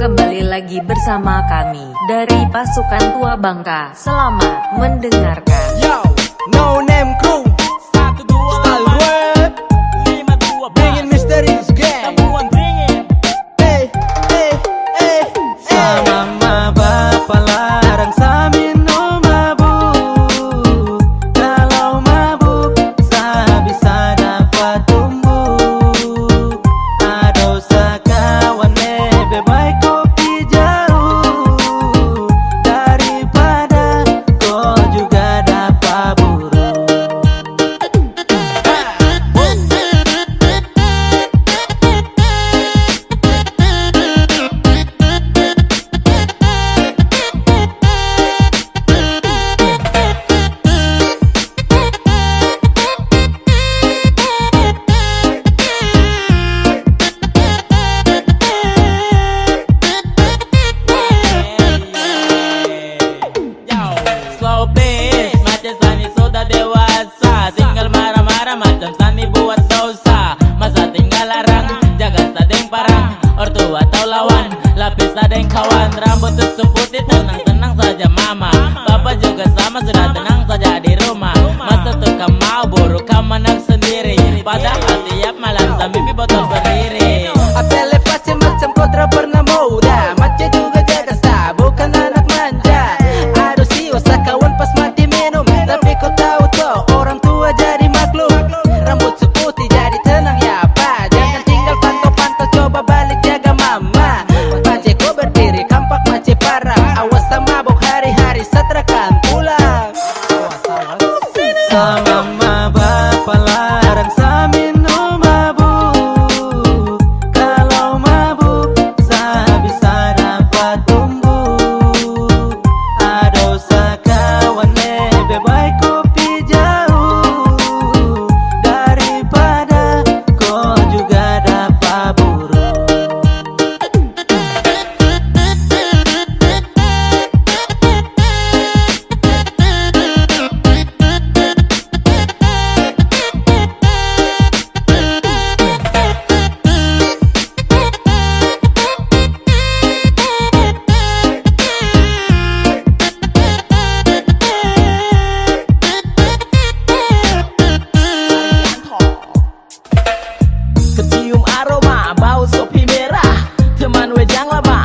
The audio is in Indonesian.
kembali lagi bersama kami dari pasukan Tua Bangka. Selamat mendengarkan. Yo, no name crew 1, 2, style rap 5, 2, bringing mysterious gang. Tabuan bringing. Hey, hey, hey, Sama bapak larang sa minum mabuk. Kalau mabuk sa bisa dapat tumbuh. Ada sa kawan lebih baik kopi jauh daripada kau juga dapat buruk. Slow please, macam Sani sudah dewasa. Tinggal marah-marah macam Sani buat dosa. Masa tinggal larang, jaga sadeng parang. Ortua atau lawan, lapis sadeng kawan. Rambut susu putih, tenang-tenang saja mama. Papa juga sama, sudah tenang saja di rumah. Masa tuh kau mau buruk, kau menang sendiri. Padahal tiap malam sambil botol berdiri. Apele pace macam kontra pernah muda. Mace juga jaga sta, bukan anak manja. Aduh siwasa kawan pas mati minum. Tapi kau tahu toh orang tua jadi maklum. Rambut seputih jadi tenang ya pak. Jangan tinggal pantau-pantau, coba balik jaga mama. Pace kau berdiri, kampak mace parah. Awas sama mabok hari-hari setrakan pulang. Sama mama bapak larang sa minum mabuk. Kalau mabuk sa bisa dapat tumbuh. Ada sa kawan lebih baik kopi jauh daripada kau juga dapat buruk. Kecium aroma bau sopi merah. Teman wejang lama